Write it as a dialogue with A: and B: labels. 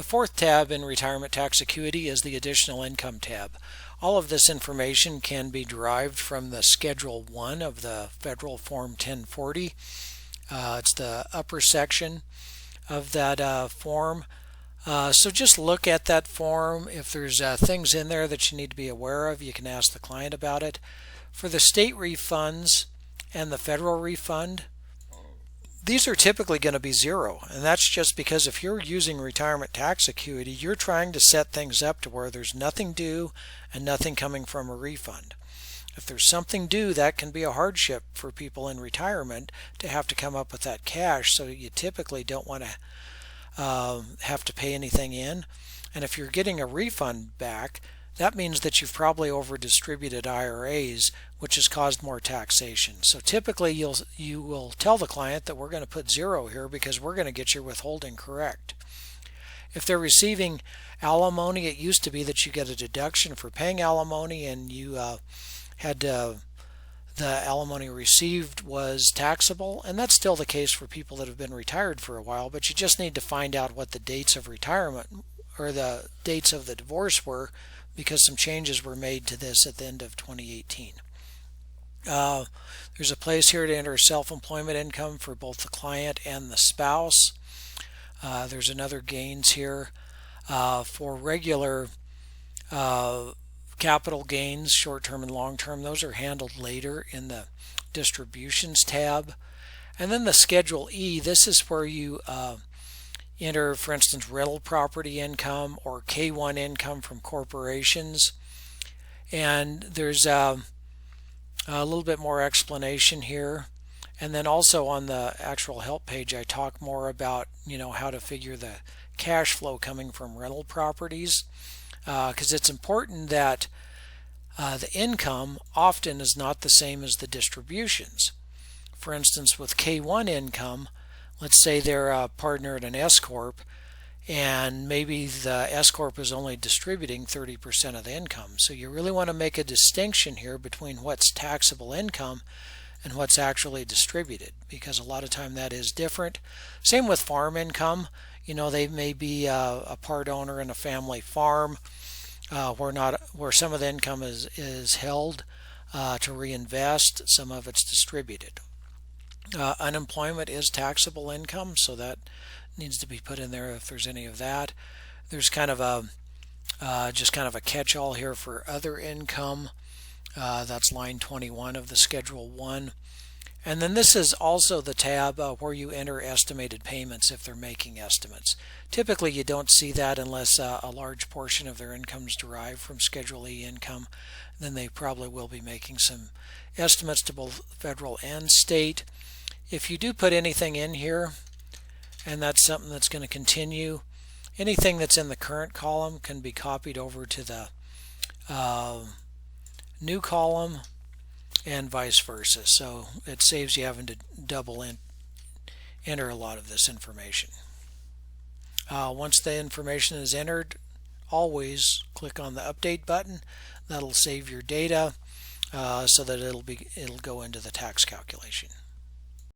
A: The fourth tab in Retirement Tax Acuity is the Additional Income tab. All of this information can be derived from the Schedule 1 of the Federal Form 1040. It's the upper section of that form. So just look at that form. If there's things in there that you need to be aware of, you can ask the client about it. For the state refunds and the federal refund, these are typically going to be zero, and that's just because if you're using Retirement Tax Acuity, you're trying to set things up to where there's nothing due and nothing coming from a refund. If there's something due, that can be a hardship for people in retirement to have to come up with that cash, so you typically don't want to have to pay anything in. And if you're getting a refund back, that means that you've probably over distributed IRAs, which has caused more taxation. So typically you will tell the client that we're going to put zero here because we're going to get your withholding correct. If they're receiving alimony, it used to be that you get a deduction for paying alimony, and you had the alimony received was taxable, and that's still the case for people that have been retired for a while, but you just need to find out what the dates of retirement or the dates of the divorce were, because some changes were made to this at the end of 2018. There's a place here to enter self-employment income for both the client and the spouse. There's another gains here for regular capital gains, short-term and long-term. Those are handled later in the distributions tab. And then the Schedule E, this is where you enter, for instance, rental property income or K-1 income from corporations. And there's a little bit more explanation here. And then also on the actual help page, I talk more about, how to figure the cash flow coming from rental properties, because it's important that the income often is not the same as the distributions. For instance, with K-1 income, let's say they're a partner at an S-Corp, and maybe the S-Corp is only distributing 30% of the income. So you really want to make a distinction here between what's taxable income and what's actually distributed, because a lot of time that is different. Same with farm income. They may be a part owner in a family farm where some of the income is held to reinvest, some of it's distributed. Unemployment is taxable income, so that needs to be put in there if there's any of that. There's kind of a just kind of a catch-all here for other income. That's line 21 of the Schedule 1. And then this is also the tab where you enter estimated payments if they're making estimates. Typically you don't see that unless a large portion of their income is derived from Schedule E income. Then they probably will be making some estimates to both federal and state. If you do put anything in here, and that's something that's going to continue, anything that's in the current column can be copied over to the new column and vice versa. So it saves you having to double enter a lot of this information. Once the information is entered, always click on the update button. That'll save your data so that it'll go into the tax calculation.